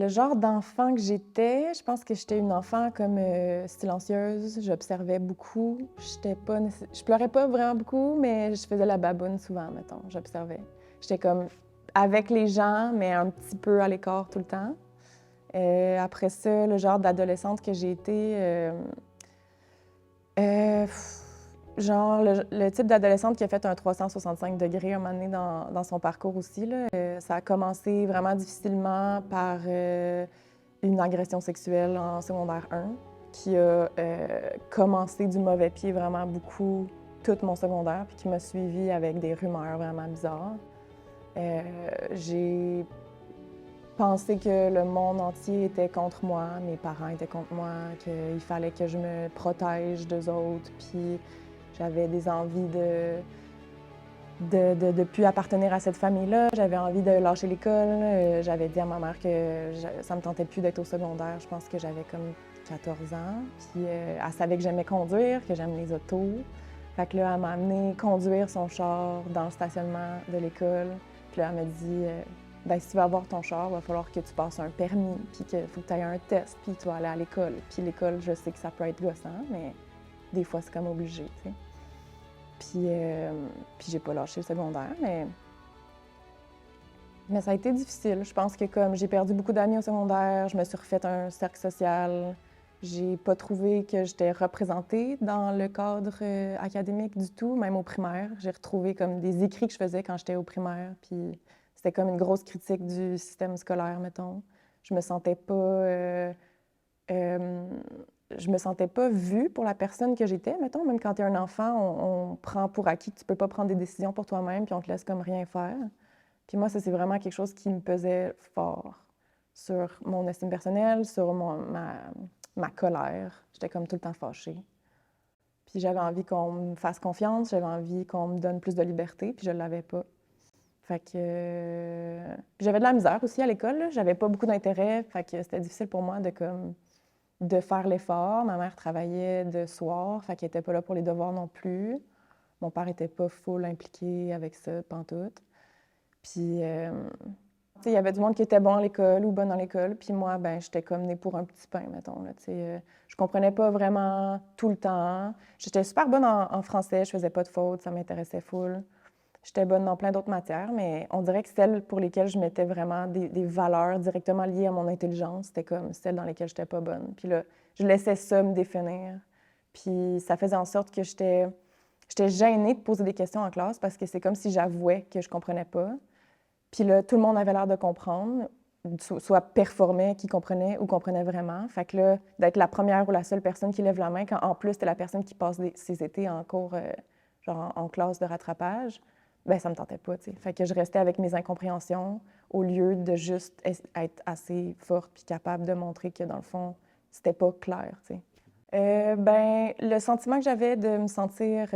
Le genre d'enfant que j'étais, je pense que j'étais une enfant comme silencieuse. J'observais beaucoup. Je pleurais pas vraiment beaucoup, mais je faisais la baboune souvent, mettons. J'observais. J'étais comme avec les gens, mais un petit peu à l'écart tout le temps. Après ça, le genre d'adolescente que j'ai été, genre le type d'adolescente qui a fait un 365 degrés un moment donné dans son parcours aussi, là. Ça a commencé vraiment difficilement par une agression sexuelle en secondaire 1 qui a commencé du mauvais pied vraiment beaucoup tout mon secondaire puis qui m'a suivie avec des rumeurs vraiment bizarres. J'ai pensé que le monde entier était contre moi, mes parents étaient contre moi, qu'il fallait que je me protège d'eux autres, puis j'avais des envies de plus appartenir à cette famille-là. J'avais envie de lâcher l'école. J'avais dit à ma mère que ça me tentait plus d'être au secondaire. Je pense que j'avais comme 14 ans. Puis elle savait que j'aimais conduire, que j'aime les autos. Fait que là, elle m'a amené conduire son char dans le stationnement de l'école. Puis là, elle m'a dit ben, si tu veux avoir ton char, il va falloir que tu passes un permis, puis qu'il faut que tu ailles un test, puis tu vas aller à l'école. Puis l'école, je sais que ça peut être gossant, mais des fois, c'est comme obligé, tu sais. Puis j'ai pas lâché le secondaire, mais ça a été difficile. Je pense que comme j'ai perdu beaucoup d'amis au secondaire, je me suis refait un cercle social. J'ai pas trouvé que j'étais représentée dans le cadre académique du tout, même au primaire. J'ai retrouvé comme des écrits que je faisais quand j'étais au primaire, puis c'était comme une grosse critique du système scolaire, mettons. Je me sentais pas... euh, je me sentais pas vue pour la personne que j'étais. Mettons, même quand tu es un enfant, on prend pour acquis que tu peux pas prendre des décisions pour toi-même, puis on te laisse comme rien faire. Puis moi, ça, c'est vraiment quelque chose qui me pesait fort sur mon estime personnelle, sur ma colère. J'étais comme tout le temps fâchée. Puis j'avais envie qu'on me fasse confiance, j'avais envie qu'on me donne plus de liberté, puis je l'avais pas. Fait que puis j'avais de la misère aussi à l'école, là. J'avais pas beaucoup d'intérêt, fait que c'était difficile pour moi de faire l'effort. Ma mère travaillait de soir, fait qu'elle était pas là pour les devoirs non plus. Mon père était pas full impliqué avec ça, pantoute. Puis, tu sais, il y avait du monde qui était bon à l'école ou bonne à l'école, puis moi, ben, j'étais comme née pour un petit pain, mettons, là, tu sais. Je comprenais pas vraiment tout le temps. J'étais super bonne en français, je faisais pas de fautes, ça m'intéressait full. J'étais bonne dans plein d'autres matières, mais on dirait que celles pour lesquelles je mettais vraiment des valeurs directement liées à mon intelligence, c'était comme celles dans lesquelles j'étais pas bonne. Puis là, je laissais ça me définir. Puis ça faisait en sorte que j'étais gênée de poser des questions en classe parce que c'est comme si j'avouais que je comprenais pas. Puis là, tout le monde avait l'air de comprendre, soit performait, qui comprenait ou comprenait vraiment. Fait que là, d'être la première ou la seule personne qui lève la main, quand en plus, t'es la personne qui passe ses étés en cours, genre en classe de rattrapage, ben ça me tentait pas, tu sais. Fait que je restais avec mes incompréhensions au lieu de juste être assez forte puis capable de montrer que, dans le fond, c'était pas clair, tu sais. Ben, le sentiment que j'avais de me sentir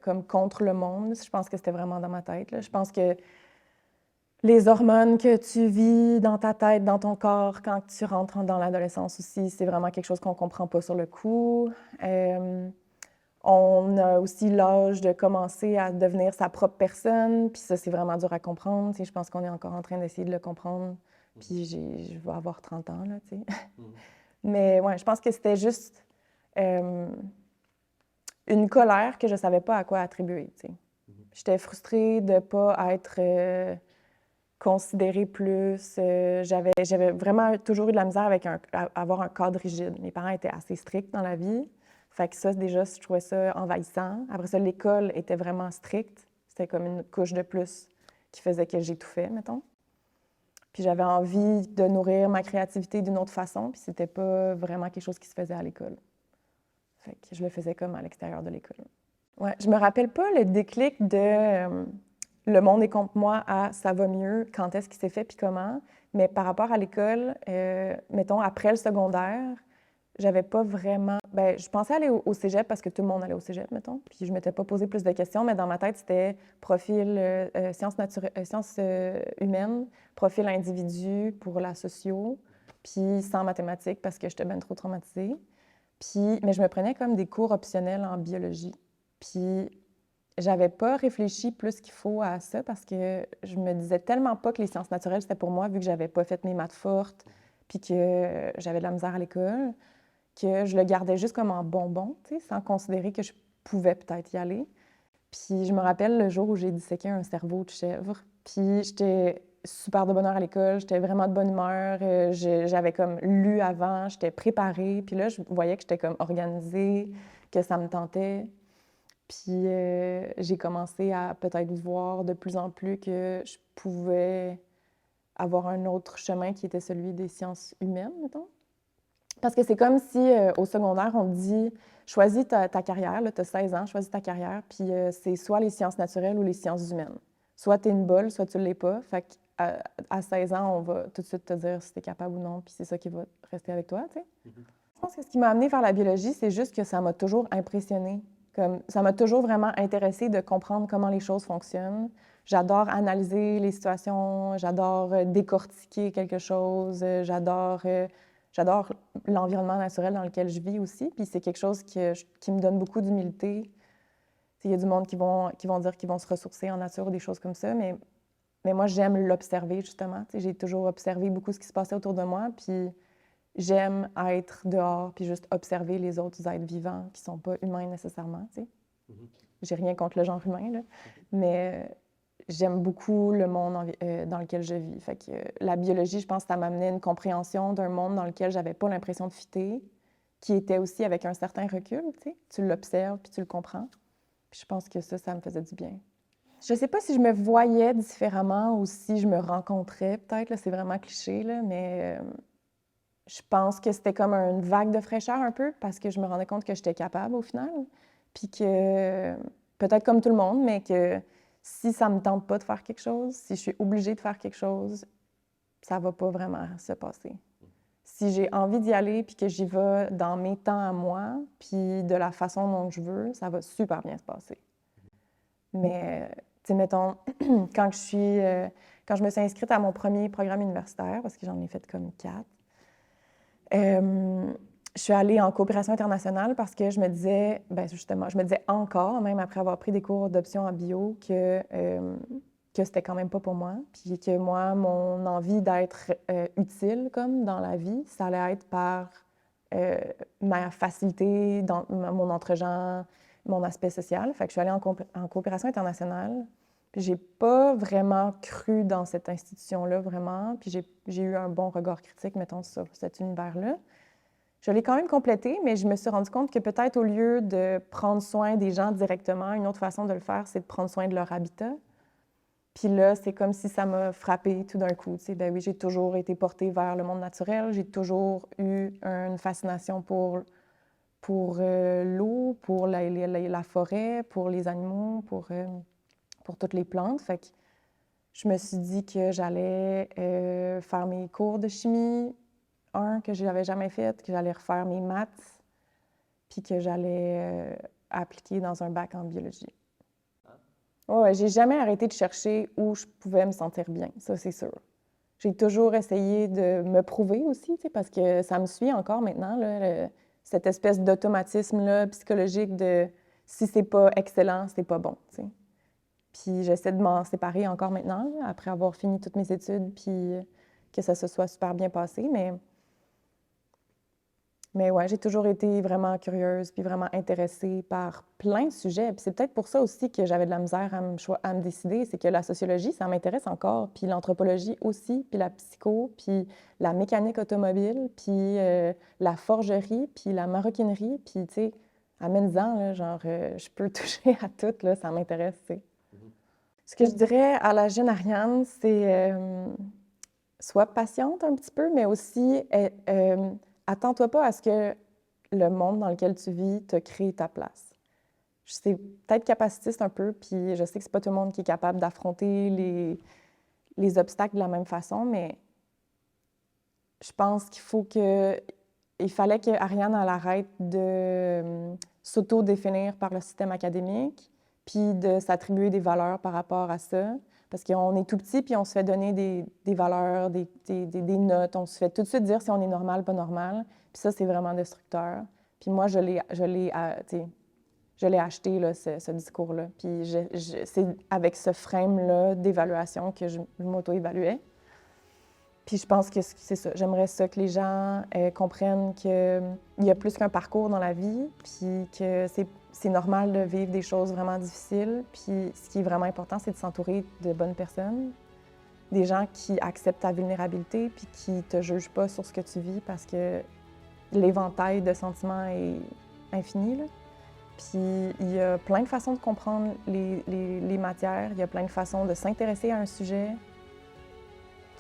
comme contre le monde, je pense que c'était vraiment dans ma tête, là. Je pense que les hormones que tu vis dans ta tête, dans ton corps, quand tu rentres dans l'adolescence aussi, c'est vraiment quelque chose qu'on comprend pas sur le coup. On a aussi l'âge de commencer à devenir sa propre personne, puis ça, c'est vraiment dur à comprendre. Tu sais, je pense qu'on est encore en train d'essayer de le comprendre. Puis je vais avoir 30 ans, là, tu sais. Mais ouais, je pense que c'était juste une colère que je savais pas à quoi attribuer, tu sais. J'étais frustrée de pas être considérée plus. J'avais vraiment toujours eu de la misère avec avoir un cadre rigide. Mes parents étaient assez stricts dans la vie. Fait que ça, déjà, je trouvais ça envahissant. Après ça, l'école était vraiment stricte. C'était comme une couche de plus qui faisait que j'étouffais, mettons. Puis j'avais envie de nourrir ma créativité d'une autre façon, puis c'était pas vraiment quelque chose qui se faisait à l'école. Fait que je le faisais comme à l'extérieur de l'école. Ouais, je me rappelle pas le déclic de le monde est contre moi à ça va mieux, quand est-ce qu'il s'est fait puis comment, mais par rapport à l'école, mettons après le secondaire, j'avais pas vraiment. Ben, je pensais aller au cégep parce que tout le monde allait au cégep, mettons. Puis je m'étais pas posé plus de questions, mais dans ma tête, c'était profil sciences humaines, profil individu pour la socio, puis sans mathématiques parce que j'étais bien trop traumatisée. Puis, mais je me prenais comme des cours optionnels en biologie. Puis j'avais pas réfléchi plus qu'il faut à ça parce que je me disais tellement pas que les sciences naturelles, c'était pour moi, vu que j'avais pas fait mes maths fortes, puis que j'avais de la misère à l'école, que je le gardais juste comme en bonbon, tu sais, sans considérer que je pouvais peut-être y aller. Puis je me rappelle le jour où j'ai disséqué un cerveau de chèvre, puis j'étais super de bonne heure à l'école, j'étais vraiment de bonne humeur, j'avais comme lu avant, j'étais préparée, puis là, je voyais que j'étais comme organisée, que ça me tentait. Puis j'ai commencé à peut-être voir de plus en plus que je pouvais avoir un autre chemin qui était celui des sciences humaines, mettons. Parce que c'est comme si au secondaire, on te dit choisis ta carrière, tu as 16 ans, choisis ta carrière, puis c'est soit les sciences naturelles ou les sciences humaines. Soit tu es une bolle, soit tu ne l'es pas. Fait qu'à à 16 ans, on va tout de suite te dire si tu es capable ou non, puis c'est ça qui va rester avec toi, tu sais. Je pense que ce qui m'a amenée vers la biologie, c'est juste que ça m'a toujours impressionnée. Comme, ça m'a toujours vraiment intéressée de comprendre comment les choses fonctionnent. J'adore analyser les situations, j'adore décortiquer quelque chose, j'adore l'environnement naturel dans lequel je vis aussi. Puis c'est quelque chose qui me donne beaucoup d'humilité. Il y a du monde qui vont dire qu'ils vont se ressourcer en nature ou des choses comme ça, mais moi, j'aime l'observer, justement. J'ai toujours observé beaucoup ce qui se passait autour de moi, puis j'aime être dehors puis juste observer les autres êtres vivants qui sont pas humains nécessairement, tu sais. J'ai rien contre le genre humain, là, mais j'aime beaucoup le monde dans lequel je vis. Fait que la biologie, je pense que ça m'amenait une compréhension d'un monde dans lequel j'avais pas l'impression de fitter, qui était aussi avec un certain recul, tu sais. Tu l'observes puis tu le comprends. Puis je pense que ça me faisait du bien. Je sais pas si je me voyais différemment ou si je me rencontrais, peut-être, là, c'est vraiment cliché, là, mais je pense que c'était comme une vague de fraîcheur un peu parce que je me rendais compte que j'étais capable au final. Puis que, peut-être comme tout le monde, mais que si ça me tente pas de faire quelque chose, si je suis obligée de faire quelque chose, ça va pas vraiment se passer. Si j'ai envie d'y aller puis que j'y vais dans mes temps à moi, puis de la façon dont je veux, ça va super bien se passer. Mais, tu sais, mettons, quand quand je me suis inscrite à mon premier programme universitaire, parce que j'en ai fait comme 4, je suis allée en coopération internationale parce que je me disais, ben justement, je me disais encore, même après avoir pris des cours d'option en bio, que c'était quand même pas pour moi. Puis que moi, mon envie d'être utile comme dans la vie, ça allait être par ma facilité, dans mon entre-gens, mon aspect social. Fait que je suis allée en coopération internationale. Puis j'ai pas vraiment cru dans cette institution-là, vraiment. Puis j'ai eu un bon regard critique, mettons, sur cet univers-là. Je l'ai quand même complété, mais je me suis rendu compte que peut-être au lieu de prendre soin des gens directement, une autre façon de le faire, c'est de prendre soin de leur habitat. Puis là, c'est comme si ça m'a frappé tout d'un coup. Tu sais, ben oui, j'ai toujours été portée vers le monde naturel. J'ai toujours eu une fascination pour l'eau, pour la forêt, pour les animaux, pour toutes les plantes. Fait que je me suis dit que j'allais faire mes cours de chimie, que je n'avais jamais fait, que j'allais refaire mes maths, puis que j'allais appliquer dans un bac en biologie. Ouais, j'ai jamais arrêté de chercher où je pouvais me sentir bien, ça c'est sûr. J'ai toujours essayé de me prouver aussi, tu sais, parce que ça me suit encore maintenant, là, cette espèce d'automatisme-là psychologique de si c'est pas excellent, c'est pas bon, tu sais. Puis j'essaie de m'en séparer encore maintenant, là, après avoir fini toutes mes études, puis que ça se soit super bien passé. Mais ouais, j'ai toujours été vraiment curieuse, puis vraiment intéressée par plein de sujets. Puis c'est peut-être pour ça aussi que j'avais de la misère à me décider, c'est que la sociologie, ça m'intéresse encore, puis l'anthropologie aussi, puis la psycho, puis la mécanique automobile, puis la forgerie, puis la maroquinerie, puis tu sais, amène-en, là, genre, je peux toucher à tout, là, ça m'intéresse, tu sais. Ce que je dirais à la jeune Ariane, c'est sois patiente un petit peu, mais aussi attends-toi pas à ce que le monde dans lequel tu vis te crée ta place. C'est peut-être capacitiste un peu, puis je sais que c'est pas tout le monde qui est capable d'affronter les obstacles de la même façon, mais je pense il fallait que Ariane elle arrête de s'auto-définir par le système académique, puis de s'attribuer des valeurs par rapport à ça. Parce qu'on est tout petit, puis on se fait donner des valeurs, des notes. On se fait tout de suite dire si on est normal, pas normal. Puis ça, c'est vraiment destructeur. Puis moi, je l'ai acheté, là, ce discours-là. Puis c'est avec ce frame-là d'évaluation que je m'auto-évaluais. Puis je pense que c'est ça. J'aimerais ça que les gens comprennent qu'il y a plus qu'un parcours dans la vie, puis que c'est normal de vivre des choses vraiment difficiles. Puis ce qui est vraiment important, c'est de s'entourer de bonnes personnes, des gens qui acceptent ta vulnérabilité, puis qui te jugent pas sur ce que tu vis, parce que l'éventail de sentiments est infini, là. Puis il y a plein de façons de comprendre les matières, il y a plein de façons de s'intéresser à un sujet.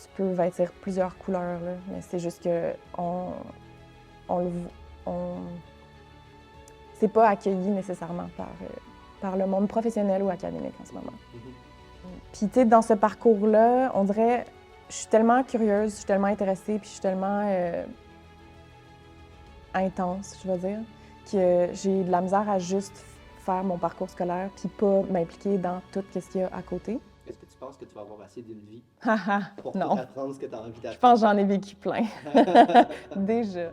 Tu peux vêtir plusieurs couleurs, là, mais c'est juste que c'est pas accueilli nécessairement par le monde professionnel ou académique en ce moment. Puis, tu sais, dans ce parcours-là, on dirait, je suis tellement curieuse, je suis tellement intéressée, puis je suis tellement intense, je veux dire, que j'ai de la misère à juste faire mon parcours scolaire puis pas m'impliquer dans tout ce qu'il y a à côté. Est-ce que tu penses que tu vas avoir assez d'une vie Haha, pour non. tout apprendre ce que tu as envie Je d'apprendre? pense que j'en ai vécu plein. Déjà.